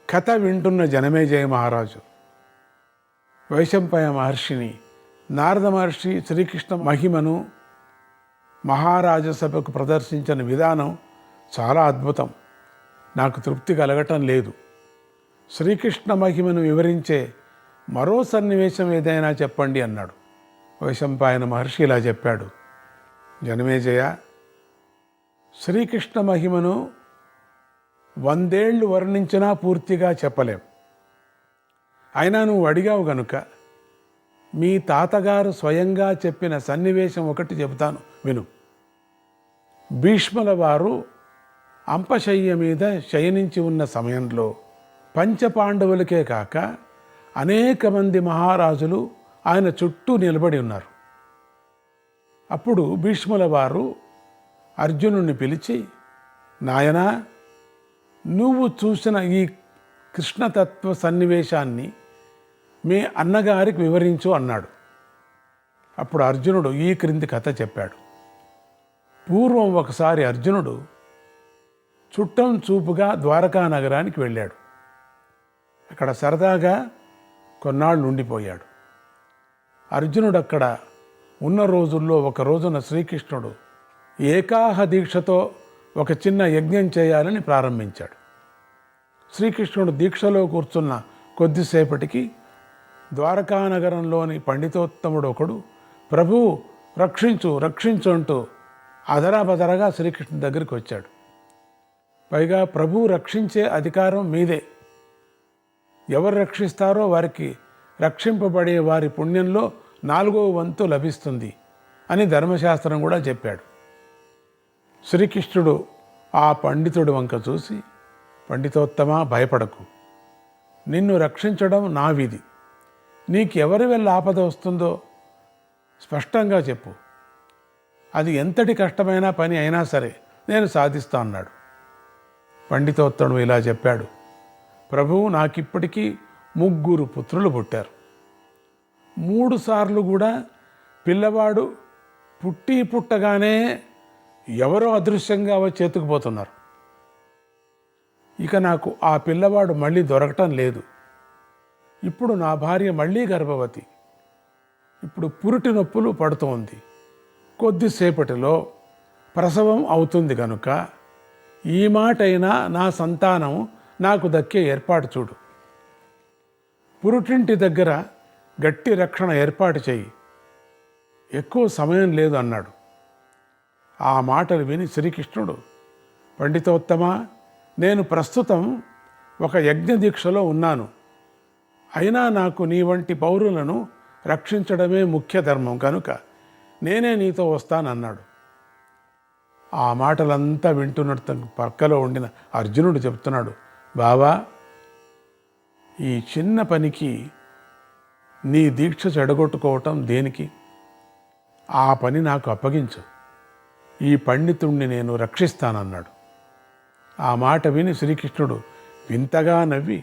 కథ వింటున్న జనమేజయ మహారాజు వైశంపాయ మహర్షిని, నారద మహర్షి శ్రీకృష్ణ మహిమను మహారాజసభకు ప్రదర్శించిన విధానం చాలా అద్భుతం. నాకు తృప్తి కలగటం లేదు. శ్రీకృష్ణ మహిమను వివరించే మరో సన్నివేశం ఏదైనా చెప్పండి అన్నాడు. వైశంపాయన మహర్షి ఇలా చెప్పాడు, జనమేజయ, శ్రీకృష్ణ మహిమను 100 ఏళ్ళు వర్ణించినా పూర్తిగా చెప్పలేం. అయినా నువ్వు అడిగావు గనుక మీ తాతగారు స్వయంగా చెప్పిన సన్నివేశం ఒకటి చెబుతాను, విను. భీష్ముల వారు అంపశయ్య మీద శయనించి ఉన్న సమయంలో పంచపాండవులకే కాక అనేక మంది మహారాజులు ఆయన చుట్టూ నిలబడి ఉన్నారు. అప్పుడు భీష్ముల వారు అర్జునుడిని పిలిచి, నాయనా, నువ్వు చూసిన ఈ కృష్ణతత్వ సన్నివేశాన్ని మీ అన్నగారికి వివరించు అన్నాడు. అప్పుడు అర్జునుడు ఈ క్రింది కథ చెప్పాడు. పూర్వం ఒకసారి అర్జునుడు చుట్టం చూపుగా ద్వారకా నగరానికి వెళ్ళాడు. అక్కడ సరదాగా కొన్నాళ్ళు ఉండిపోయాడు. అర్జునుడు అక్కడ ఉన్న రోజుల్లో ఒక రోజున శ్రీకృష్ణుడు ఏకాహ దీక్షతో ఒక చిన్న యజ్ఞం చేయాలని ప్రారంభించాడు. శ్రీకృష్ణుడు దీక్షలో కూర్చున్న కొద్దిసేపటికి ద్వారకానగరంలోని పండితోత్తముడు ఒకడు, ప్రభు రక్షించు రక్షించు అంటూ అదరాబదరగా శ్రీకృష్ణుడి దగ్గరికి వచ్చాడు. పైగా ప్రభు రక్షించే అధికారం మీదే, ఎవరు రక్షిస్తారో వారికి రక్షింపబడే వారి పుణ్యంలో 4వ వంతు లభిస్తుంది అని ధర్మశాస్త్రం కూడా చెప్పాడు. శ్రీకృష్ణుడు ఆ పండితుడి వంక చూసి, పండితోత్తమ, భయపడకు, నిన్ను రక్షించడం నా విధి. నీకు ఎవరి వల్ల ఆపద వస్తుందో స్పష్టంగా చెప్పు, అది ఎంతటి కష్టమైన పని అయినా సరే నేను సాధిస్తా అన్నాడు. పండితోత్తముడు ఇలా చెప్పాడు, ప్రభువు, నాకిప్పటికీ 3 పుత్రులు పుట్టారు. 3 సార్లు కూడా పిల్లవాడు పుట్టగానే ఎవరో అదృశ్యంగా వచ్చి ఎత్తుకుపోతున్నారు. ఇక నాకు ఆ పిల్లవాడు మళ్ళీ దొరకటం లేదు. ఇప్పుడు నా భార్య మళ్ళీ గర్భవతి. ఇప్పుడు పురిటి నొప్పులు పడుతోంది. కొద్దిసేపటిలో ప్రసవం అవుతుంది కనుక ఈ మాటైనా నా సంతానం నాకు దక్కే ఏర్పాటు చూడు. పురుటింటి దగ్గర గట్టి రక్షణ ఏర్పాటు చెయ్యి, ఎక్కువ సమయం లేదు అన్నాడు. ఆ మాటలు విని శ్రీకృష్ణుడు, పండితోత్తమ, నేను ప్రస్తుతం ఒక యజ్ఞ దీక్షలో ఉన్నాను. అయినా నాకు నీ వంటి పౌరులను రక్షించడమే ముఖ్య ధర్మం కనుక నేనే నీతో వస్తానన్నాడు. ఆ మాటలంతా వింటున్నట్టు పక్కలో ఉండిన అర్జునుడు చెప్తున్నాడు, బావా, ఈ చిన్న పనికి నీ దీక్ష చెడగొట్టుకోవటం దేనికి? ఆ పని నాకు అప్పగించు, ఈ పండితుణ్ణి నేను రక్షిస్తానన్నాడు. ఆ మాట విని శ్రీకృష్ణుడు వింతగా నవ్వి,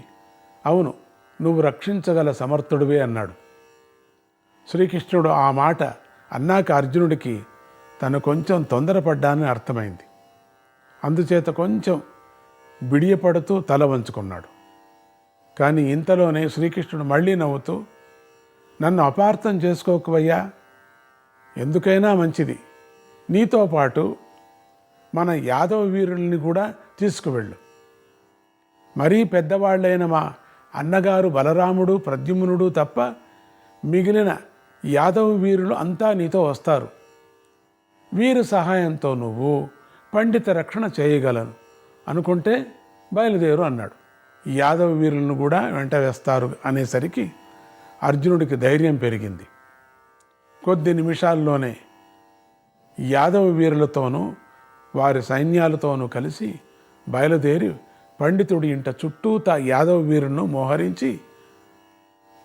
అవును, నువ్వు రక్షించగల సమర్థుడివే అన్నాడు. శ్రీకృష్ణుడు ఆ మాట అన్నాక అర్జునుడికి తను కొంచెం తొందరపడ్డానని అర్థమైంది. అందుచేత కొంచెం బిడియపడుతూ తల వంచుకున్నాడు. కానీ ఇంతలోనే శ్రీకృష్ణుడు మళ్ళీ నవ్వుతూ, నన్ను అపార్థం చేసుకోకవయ్యా, ఎందుకైనా మంచిది, నీతో పాటు మన యాదవ వీరుల్ని కూడా తీసుకువెళ్ళు. మరీ పెద్దవాళ్ళైన మా అన్నగారు బలరాముడు, ప్రద్యుమ్నుడు తప్ప మిగిలిన యాదవ వీరులు అంతా నీతో వస్తారు. వీరి సహాయంతో నువ్వు పండిత రక్షణ చేయగలను అనుకుంటే బయలుదేరు అన్నాడు. యాదవ వీరులను కూడా వెంట వేస్తారు అనేసరికి అర్జునుడికి ధైర్యం పెరిగింది. కొద్ది నిమిషాల్లోనే యాదవ వీరులతోనూ వారి సైన్యాలతోనూ కలిసి బయలుదేరి పండితుడి ఇంట చుట్టూతా యాదవ వీరులను మోహరించి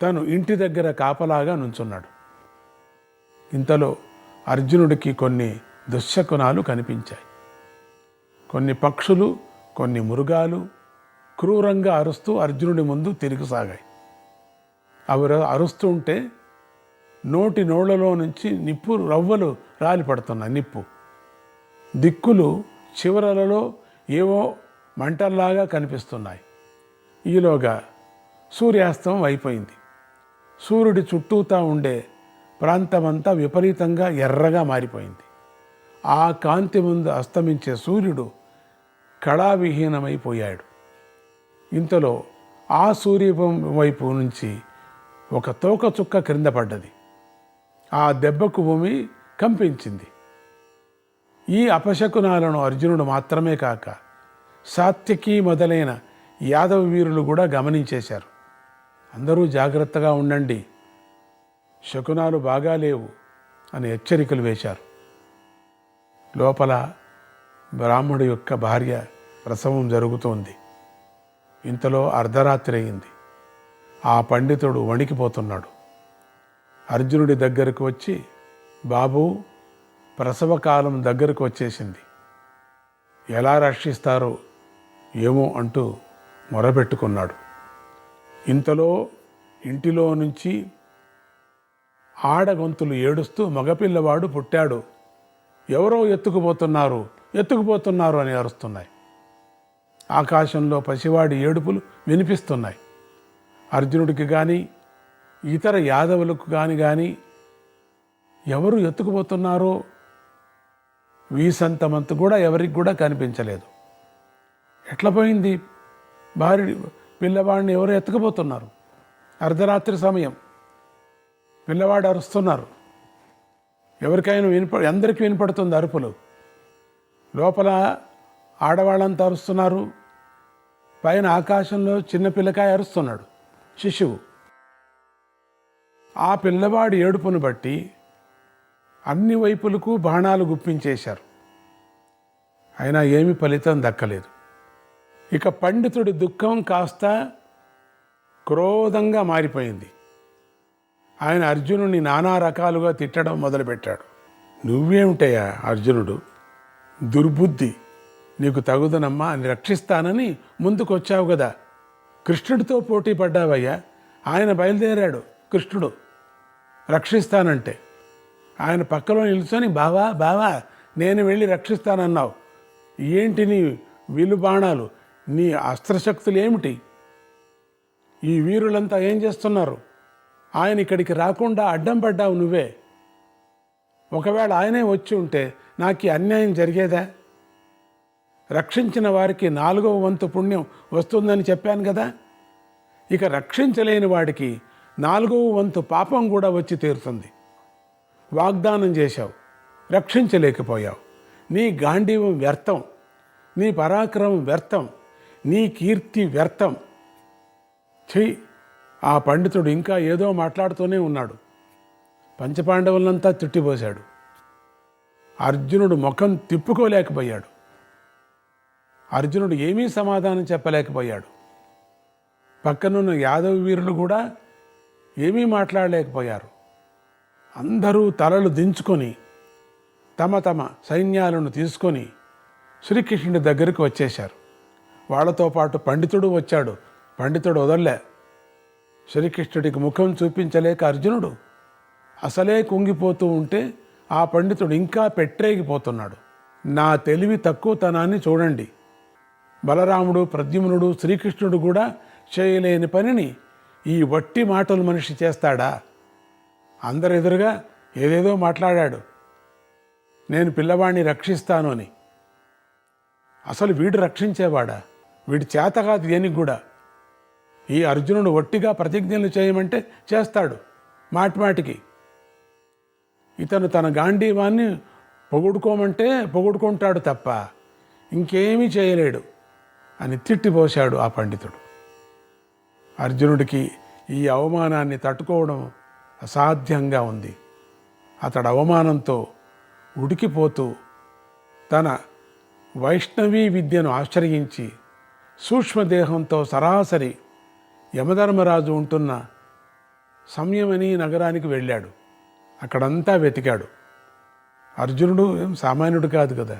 తను ఇంటి దగ్గర కాపలాగా నుంచున్నాడు. ఇంతలో అర్జునుడికి కొన్ని దుశ్శకునాలు కనిపించాయి. కొన్ని పక్షులు, కొన్ని మృగాలు క్రూరంగా అరుస్తూ అర్జునుడి ముందు తిరిగిసాగాయి. అవి అరుస్తుంటే నోళ్ళలో నుంచి నిప్పు రవ్వలు రాలిపడుతున్నాయి. నిప్పు దిక్కులు చివరలలో ఏవో మంటల్లాగా కనిపిస్తున్నాయి. ఈలోగా సూర్యాస్తమం అయిపోయింది. సూర్యుడి చుట్టూతా ఉండే ప్రాంతమంతా విపరీతంగా ఎర్రగా మారిపోయింది. ఆ కాంతి ముందు అస్తమించే సూర్యుడు కళావిహీనమైపోయాడు. ఇంతలో ఆ సూర్యపం వైపు నుంచి ఒక తోకచుక్క క్రింద పడ్డది. ఆ దెబ్బకు భూమి కంపించింది. ఈ అపశకునాలను అర్జునుడు మాత్రమే కాక సాత్యకి మొదలైన యాదవ వీరులు కూడా గమనించేశారు. అందరూ జాగ్రత్తగా ఉండండి, శకునాలు బాగా లేవు అని హెచ్చరికలు వేశారు. లోపల బ్రాహ్మడు యొక్క భార్య ప్రసవం జరుగుతోంది. ఇంతలో అర్ధరాత్రి అయింది. ఆ పండితుడు వణికిపోతున్నాడు. అర్జునుడి దగ్గరకు వచ్చి, బాబూ, ప్రసవకాలం దగ్గరకు వచ్చేసింది, ఎలా రక్షిస్తారో ఏమో అంటూ మొరపెట్టుకున్నాడు. ఇంతలో ఇంటిలో నుంచి ఆడగొంతులు ఏడుస్తూ మగపిల్లవాడు పుట్టాడు, ఎవరో ఎత్తుకుపోతున్నారు అని అరుస్తున్నాయి. ఆకాశంలో పసివాడి ఏడుపులు వినిపిస్తున్నాయి. అర్జునుడికి కానీ ఇతర యాదవులకు కానీ ఎవరు ఎత్తుకుపోతున్నారో వీసంతమంత కూడా ఎవరికి కూడా కనిపించలేదు. ఎట్లా పోయింది? పిల్లవాడిని ఎవరు ఎత్తుకుపోతున్నారు? అర్ధరాత్రి సమయం, పిల్లవాడు అరుస్తున్నారు. ఎవరికైనా అందరికీ వినపడుతుంది అరుపులు. లోపల ఆడవాళ్ళంతా అరుస్తున్నారు, పైన ఆకాశంలో చిన్న పిల్లకాయ అరుస్తున్నాడు, శిశువు. ఆ పిల్లవాడి ఏడుపును బట్టి అన్ని వైపులకు బాణాలు గుప్పించేశారు. అయినా ఏమీ ఫలితం దక్కలేదు. ఇక పండితుడి దుఃఖం కాస్త క్రోధంగా మారిపోయింది. ఆయన అర్జునుడిని నానా రకాలుగా తిట్టడం మొదలుపెట్టాడు. నువ్వేమిటయ్యా అర్జునుడు, దుర్బుద్ధి, నీకు తగుదనమ్మా అని రక్షిస్తానని ముందుకొచ్చావు కదా, కృష్ణుడితో పోటీ పడ్డావయ్యా. ఆయన బయలుదేరాడు, కృష్ణుడు రక్షిస్తానంటే ఆయన పక్కలో నిల్చొని బావా నేను వెళ్ళి రక్షిస్తానన్నావు. ఏంటి నీ విలుబాణాలు, నీ అస్త్రశక్తులు ఏమిటి? ఈ వీరులంతా ఏం చేస్తున్నారు? ఆయన ఇక్కడికి రాకుండా అడ్డం పడ్డావు నువ్వే. ఒకవేళ ఆయనే వచ్చి ఉంటే నాకు ఈ అన్యాయం జరిగేదా? రక్షించిన వారికి 4వ వంతు పుణ్యం వస్తుందని చెప్పాను కదా. ఇక రక్షించలేని వాడికి 4వ వంతు పాపం కూడా వచ్చి తీరుతుంది. వాగ్దానం చేశావు, రక్షించలేకపోయావు. నీ గాంధీవం వ్యర్థం, నీ పరాక్రమం వ్యర్థం, నీ కీర్తి వ్యర్థం. చెయ్యి. ఆ పండితుడు ఇంకా ఏదో మాట్లాడుతూనే ఉన్నాడు. పంచపాండవులంతా తిట్టిపోశాడు. అర్జునుడు ముఖం తిప్పుకోలేకపోయాడు. అర్జునుడు ఏమీ సమాధానం చెప్పలేకపోయాడు. పక్కనున్న యాదవ వీరులు కూడా ఏమీ మాట్లాడలేకపోయారు. అందరూ తలలు దించుకొని తమ తమ సైన్యాలను తీసుకొని శ్రీకృష్ణుడి దగ్గరికి వచ్చేశారు. వాళ్ళతో పాటు పండితుడు వచ్చాడు. పండితుడు వదల్లే. శ్రీకృష్ణుడికి ముఖం చూపించలేక అర్జునుడు అసలే కుంగిపోతూ ఉంటే ఆ పండితుడు ఇంకా పెట్టరేగిపోతున్నాడు. నా తెలివి తక్కువతనాన్ని చూడండి. బలరాముడు, ప్రద్యుమ్నుడు, శ్రీకృష్ణుడు కూడా చేయలేని పనిని ఈ వట్టి మాటలు మనిషి చేస్తాడా? అందరు ఎదురుగా ఏదేదో మాట్లాడాడు, నేను పిల్లవాడిని రక్షిస్తాను అని. అసలు వీడు రక్షించేవాడా? వీడి చేత కాదు దేనికి కూడా. ఈ అర్జునుడు ఒట్టిగా ప్రతిజ్ఞలు చేయమంటే చేస్తాడు మాటిమాటికి. ఇతను తన గాంధీవాన్ని పొగుడుకోమంటే పొగుడుకుంటాడు తప్ప ఇంకేమీ చేయలేడు అని తిట్టిపోశాడు ఆ పండితుడు. అర్జునుడికి ఈ అవమానాన్ని తట్టుకోవడం అసాధ్యంగా ఉంది. అతడు అవమానంతో ఉడికిపోతూ తన వైష్ణవీ విద్యను ఆశ్రయించి సూక్ష్మదేహంతో సరాసరి యమధర్మరాజు ఉంటున్న సంయమని నగరానికి వెళ్ళాడు. అక్కడంతా వెతికాడు. అర్జునుడు ఏం సామాన్యుడు కాదు కదా.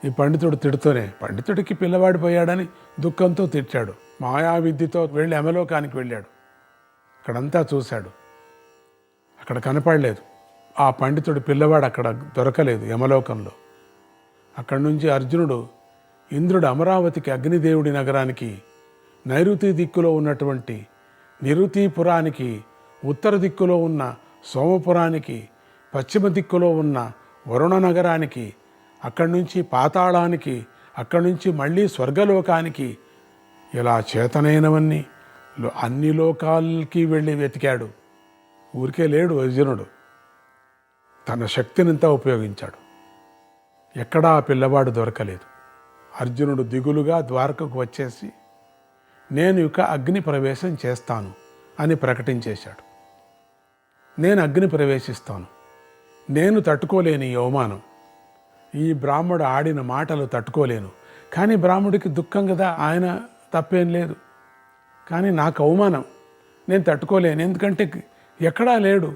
ఈ పండితుడు తిడుతూనే, పండితుడికి పిల్లవాడిపోయాడని దుఃఖంతో తిట్టాడు. మాయావిద్యతో వెళ్ళి యమలోకానికి వెళ్ళాడు. అక్కడంతా చూశాడు, అక్కడ కనపడలేదు. ఆ పండితుడి పిల్లవాడు అక్కడ దొరకలేదు యమలోకంలో. అక్కడి నుంచి అర్జునుడు ఇంద్రుడు అమరావతికి, అగ్నిదేవుడి నగరానికి నైరుతి దిక్కులో ఉన్నటువంటి నిరుతిపురానికి, ఉత్తర దిక్కులో ఉన్న సోమపురానికి, పశ్చిమ దిక్కులో ఉన్న వరుణ నగరానికి, అక్కడి నుంచి పాతాళానికి, అక్కడి నుంచి మళ్ళీ స్వర్గలోకానికి, ఇలా చేతనైనవన్నీ అన్ని లోకాలకి వెళ్ళి వెతికాడు. ఊరికే లేడు అర్జునుడు. తన శక్తినంతా ఉపయోగించాడు. ఎక్కడా ఆ పిల్లవాడు దొరకలేదు. అర్జునుడు దిగులుగా ద్వారకకు వచ్చేసి, నేను ఇక అగ్ని ప్రవేశం చేస్తాను అని ప్రకటించేశాడు. నేను అగ్ని ప్రవేశిస్తాను. నేను తట్టుకోలేని ఈ అవమానం, ఈ బ్రాహ్మడు ఆడిన మాటలు తట్టుకోలేను. కానీ బ్రాహ్మడికి దుఃఖం కదా, ఆయన తప్పేం లేదు. కానీ నాకు అవమానం, నేను తట్టుకోలేను. ఎందుకంటే ఎక్కడా లేడు,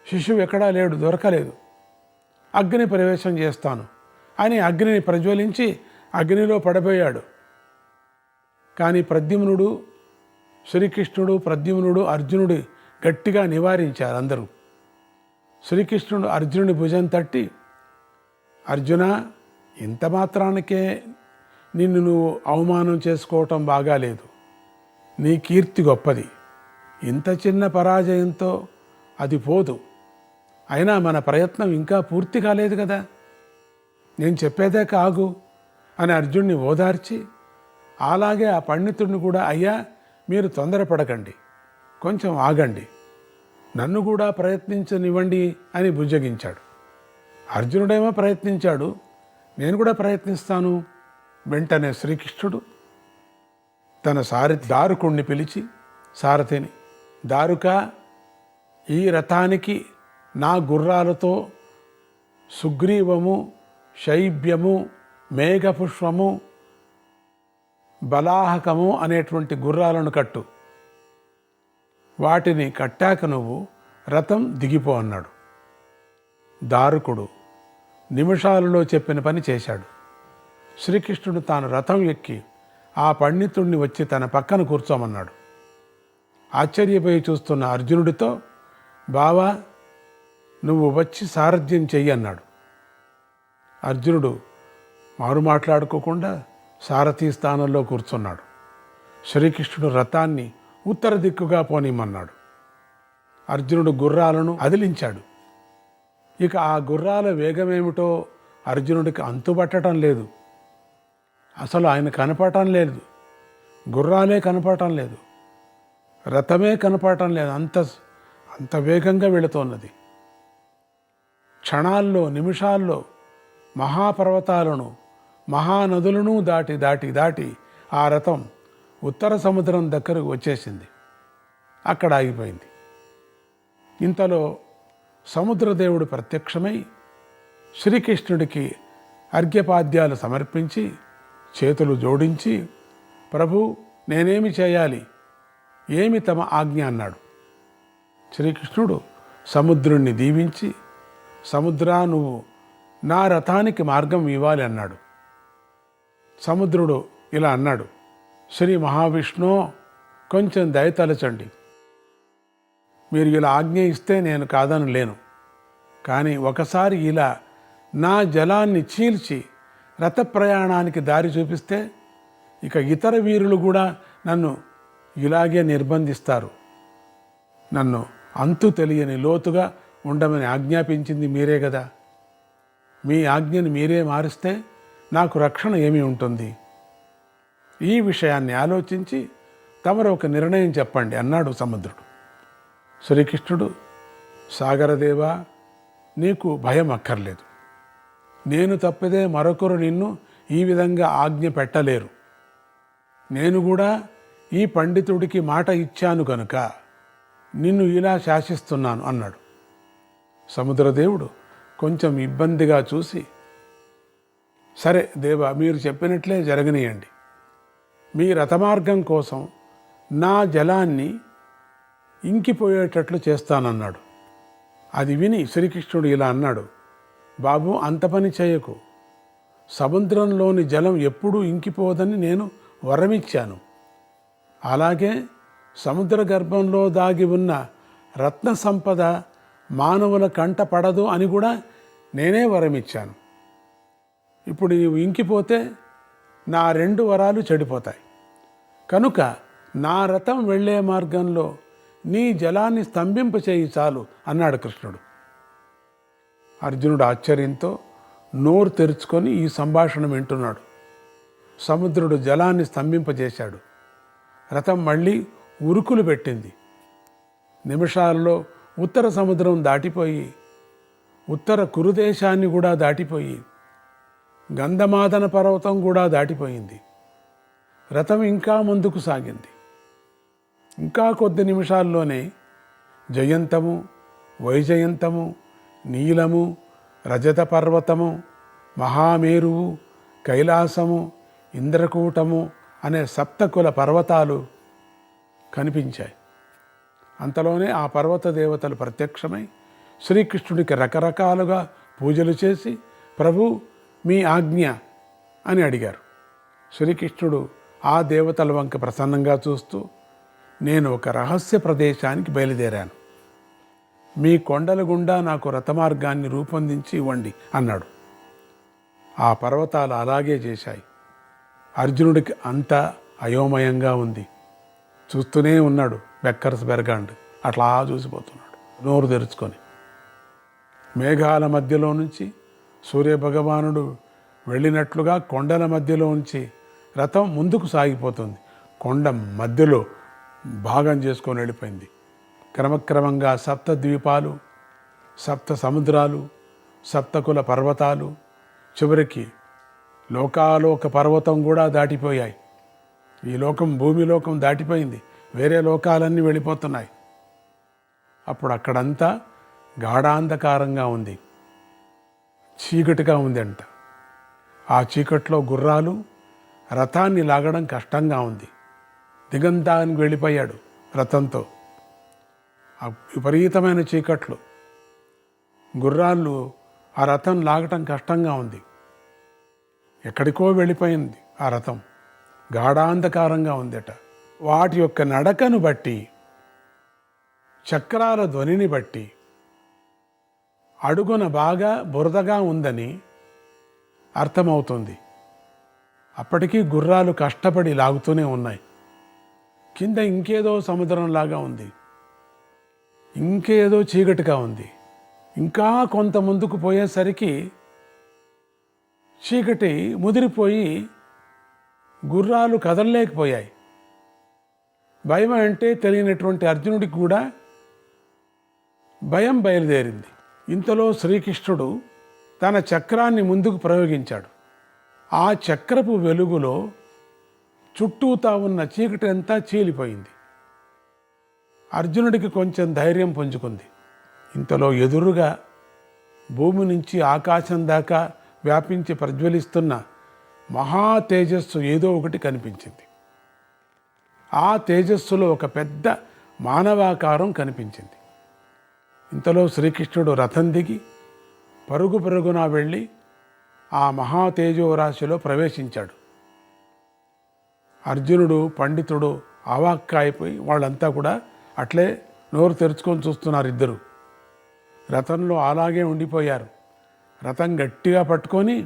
శిశువు ఎక్కడా లేడు, దొరకలేదు. అగ్ని ప్రవేశం చేస్తాను అని అగ్నిని ప్రజ్వలించి అగ్నిలో పడిపోయాడు. కానీ ప్రద్యుమ్నుడు, శ్రీకృష్ణుడు, ప్రద్యుమ్నుడు అర్జునుడు గట్టిగా నివారించారు అందరూ. శ్రీకృష్ణుడు అర్జునుడి భుజం తట్టి, అర్జున, ఇంత మాత్రానికే నిన్ను నువ్వు అవమానం చేసుకోవటం బాగాలేదు. నీ కీర్తి గొప్పది. ఇంత చిన్న పరాజయంతో అది పోదు. అయినా మన ప్రయత్నం ఇంకా పూర్తి కాలేదు కదా, నేను చెప్పేదే కాగు అని అర్జున్ని ఓదార్చి, అలాగే ఆ పండితుడిని కూడా, అయ్యా మీరు తొందరపడకండి, కొంచెం ఆగండి, నన్ను కూడా ప్రయత్నించనివ్వండి అని బుజ్జగించాడు. అర్జునుడేమో ప్రయత్నించాడు, నేను కూడా ప్రయత్నిస్తాను. వెంటనే శ్రీకృష్ణుడు తన సారథి దారుకుణ్ణి పిలిచి, సారథిని, దారుక, ఈ రథానికి నా గుర్రాలతో సుగ్రీవము, శైబ్యము, మేఘపుష్పము, బలాహకము అనేటువంటి గుర్రాలను కట్టు. వాటిని కట్టాక నువ్వు రథం దిగిపో అన్నాడు. దారుకుడు నిమిషాలలో చెప్పిన పని చేశాడు. శ్రీకృష్ణుడు తాను రథం ఎక్కి ఆ పండితుణ్ణి వచ్చి తన పక్కన కూర్చోమన్నాడు. ఆశ్చర్యపోయి చూస్తున్న అర్జునుడితో, బావా, నువ్వు వచ్చి సారథ్యం చెయ్యి అన్నాడు. అర్జునుడు మారు మాట్లాడుకోకుండా సారథి స్థానంలో కూర్చున్నాడు. శ్రీకృష్ణుడు రథాన్ని ఉత్తర దిక్కుగా పోనిమ్మన్నాడు. అర్జునుడు గుర్రాలను అదిలించాడు. ఇక ఆ గుర్రాల వేగమేమిటో అర్జునుడికి అంతుబట్టడం లేదు. అసలు ఆయన కనపడటం లేదు, గుర్రాలే కనపడటం లేదు, రథమే కనపడటం లేదు. అంత వేగంగా వెళుతోన్నది. క్షణాల్లో, నిమిషాల్లో మహాపర్వతాలను, మహానదులను దాటి దాటి దాటి ఆ రథం ఉత్తర సముద్రం దగ్గరకు వచ్చేసింది. అక్కడ ఆగిపోయింది. ఇంతలో సముద్రదేవుడు ప్రత్యక్షమై శ్రీకృష్ణుడికి అర్ఘ్యపాద్యాలు సమర్పించి చేతులు జోడించి, ప్రభు, నేనేమి చేయాలి, ఏమి తమ ఆజ్ఞ అన్నాడు. శ్రీకృష్ణుడు సముద్రుణ్ణి దీవించి, సముద్రా, నువ్వు నా రథానికి మార్గం ఇవ్వాలి అన్నాడు. సముద్రుడు ఇలా అన్నాడు, శ్రీ మహావిష్ణు, కొంచెం దయతలచండి. మీరు ఇలా ఆజ్ఞ ఇస్తే నేను కాదని లేను. కానీ ఒకసారి ఇలా నా జలాన్ని చీల్చి రథ ప్రయాణానికి దారి చూపిస్తే ఇక ఇతర వీరులు కూడా నన్ను ఇలాగే నిర్బంధిస్తారు. నన్ను అంతు తెలియని లోతుగా ఉండమని ఆజ్ఞాపించింది మీరే కదా. మీ ఆజ్ఞని మీరే మారిస్తే నాకు రక్షణ ఏమి ఉంటుంది? ఈ విషయాన్ని ఆలోచించి తమరు ఒక నిర్ణయం చెప్పండి అన్నాడు సముద్రుడు. శ్రీకృష్ణుడు, సాగరదేవా, నీకు భయం అక్కర్లేదు. నేను తప్పిదే మరొకరు నిన్ను ఈ విధంగా ఆజ్ఞ పెట్టలేరు. నేను కూడా ఈ పండితుడికి మాట ఇచ్చాను కనుక నిన్ను ఇలా శాసిస్తున్నాను అన్నాడు. సముద్రదేవుడు కొంచెం ఇబ్బందిగా చూసి, సరే దేవా, మీరు చెప్పినట్లే జరగనీయండి. మీ రథమార్గం కోసం నా జలాన్ని ఇంకిపోయేటట్లు చేస్తానన్నాడు. అది విని శ్రీకృష్ణుడు ఇలా అన్నాడు, బాబు, అంత పని చేయకు. సముద్రంలోని జలం ఎప్పుడూ ఇంకిపోదని నేను వరమిచ్చాను. అలాగే సముద్ర గర్భంలో దాగి ఉన్న రత్న సంపద మానవుల కంట పడదు అని కూడా నేనే వరమిచ్చాను. ఇప్పుడు నీవు ఇంకిపోతే నా 2 వరాలు చెడిపోతాయి. కనుక నా రథం వెళ్ళే మార్గంలో నీ జలాన్ని స్తంభింపచేయి చాలు అన్నాడు కృష్ణుడు. అర్జునుడు ఆశ్చర్యంతో నోరు తెరుచుకొని ఈ సంభాషణ వింటున్నాడు. సముద్రుడు జలాన్ని స్తంభింపజేశాడు. రథం మళ్ళీ ఉరుకులు పెట్టింది. నిమిషాలలో ఉత్తర సముద్రం దాటిపోయి ఉత్తర కురుదేశాన్ని కూడా దాటిపోయి గంధమాదన పర్వతం కూడా దాటిపోయింది. రథం ఇంకా ముందుకు సాగింది. ఇంకా కొద్ది నిమిషాల్లోనే జయంతము, వైజయంతము, నీలము, రజత పర్వతము, మహామేరువు, కైలాసము, ఇంద్రకూటము అనే సప్తకుల పర్వతాలు కనిపించాయి. అంతలోనే ఆ పర్వత దేవతలు ప్రత్యక్షమై శ్రీకృష్ణుడికి రకరకాలుగా పూజలు చేసి ప్రభు మీ ఆజ్ఞ అని అడిగారు. శ్రీకృష్ణుడు ఆ దేవతల వంక ప్రసన్నంగా చూస్తూ నేను ఒక రహస్య ప్రదేశానికి బయలుదేరాను. మీ కొండల గుండా నాకు రథమార్గాన్ని రూపొందించి ఇవ్వండి అన్నాడు. ఆ పర్వతాలు అలాగే చేశాయి. అర్జునుడికి అంతా అయోమయంగా ఉంది. చూస్తూనే ఉన్నాడు. బెక్కర్స్ బెరగాండ్ అట్లా చూసిపోతున్నాడు నోరు తెరుచుకొని. మేఘాల మధ్యలో నుంచి సూర్యభగవానుడు వెళ్ళినట్లుగా కొండల మధ్యలో నుంచి రథం ముందుకు సాగిపోతుంది. కొండ మధ్యలో భాగం చేసుకొని వెళ్ళిపోయింది. క్రమక్రమంగా సప్త ద్వీపాలు, సప్త సముద్రాలు, సప్తకుల పర్వతాలు, చివరికి లోకాలోక పర్వతం కూడా దాటిపోయాయి. ఈ లోకం భూమిలోకం దాటిపోయింది. వేరే లోకాలన్నీ వెళ్ళిపోతున్నాయి. అప్పుడు అక్కడంతా గాఢాంధకారంగా ఉంది, చీకటిగా ఉంది అంట. ఆ చీకట్లో గుర్రాలు రథాన్ని లాగడం కష్టంగా ఉంది. దిగంతానికి వెళ్ళిపోయాడు రథంతో. ఆ విపరీతమైన చీకట్లు, గుర్రాలు ఆ రథం లాగటం కష్టంగా ఉంది. ఎక్కడికో వెళ్ళిపోయింది ఆ రథం. గాఢాంధకారంగా ఉందట. వాటి యొక్క నడకను బట్టి, చక్రాల ధ్వనిని బట్టి అడుగున బాగా బురదగా ఉందని అర్థమవుతుంది. అప్పటికీ గుర్రాలు కష్టపడి లాగుతూనే ఉన్నాయి. కింద ఇంకేదో సముద్రంలాగా ఉంది, ఇంకేదో చీకటిగా ఉంది. ఇంకా కొంత ముందుకు పోయేసరికి చీకటి ముదిరిపోయి గుర్రాలు కదలలేకపోయాయి. భయం అంటే తెలియనటువంటి అర్జునుడికి కూడా భయం బయలుదేరింది. ఇంతలో శ్రీకృష్ణుడు తన చక్రాన్ని ముందుకు ప్రయోగించాడు. ఆ చక్రపు వెలుగులో చుట్టూతా ఉన్న చీకటి అంతా చీలిపోయింది. అర్జునుడికి కొంచెం ధైర్యం పుంజుకుంది. ఇంతలో ఎదురుగా భూమి నుంచి ఆకాశం దాకా వ్యాపించి ప్రజ్వలిస్తున్న మహా తేజస్సు ఏదో ఒకటి కనిపించింది. ఆ తేజస్సులో ఒక పెద్ద మానవాకారం కనిపించింది. ఇంతలో శ్రీకృష్ణుడు రథం దిగి పరుగు పరుగున వెళ్ళి ఆ మహా తేజోరాశిలో ప్రవేశించాడు. అర్జునుడు, పండితుడు అవాక్కైపోయి వాళ్ళంతా కూడా అట్లే నోరు తెరుచుకొని చూస్తున్నారు. ఇద్దరు రథంలో అలాగే ఉండిపోయారు. రథం గట్టిగా పట్టుకొని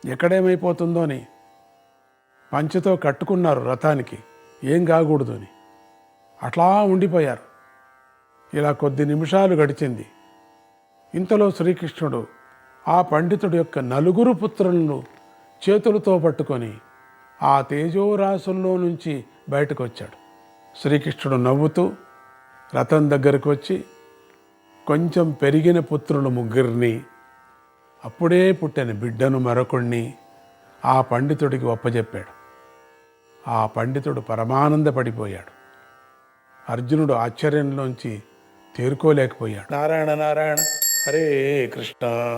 ఎక్కడేమైపోతుందో అని పంచెతో కట్టుకున్నారు రథానికి, ఏం కాకూడదు అని. అట్లా ఉండిపోయారు. ఇలా కొద్ది నిమిషాలు గడిచింది. ఇంతలో శ్రీకృష్ణుడు ఆ పండితుడి యొక్క నలుగురు పుత్రులను చేతులతో పట్టుకొని ఆ తేజోరాశుల్లో నుంచి బయటకు వచ్చాడు. శ్రీకృష్ణుడు నవ్వుతూ రథం దగ్గరకు వచ్చి కొంచెం పెరిగిన పుత్రులు ముగ్గురిని, అప్పుడే పుట్టిన బిడ్డను మరొకడిని ఆ పండితుడికి ఒప్పజెప్పాడు. ఆ పండితుడు పరమానందపడిపోయాడు. అర్జునుడు ఆశ్చర్యంలోంచి తేరుకోలేకపోయాడు. నారాయణ నారాయణ హరే కృష్ణ.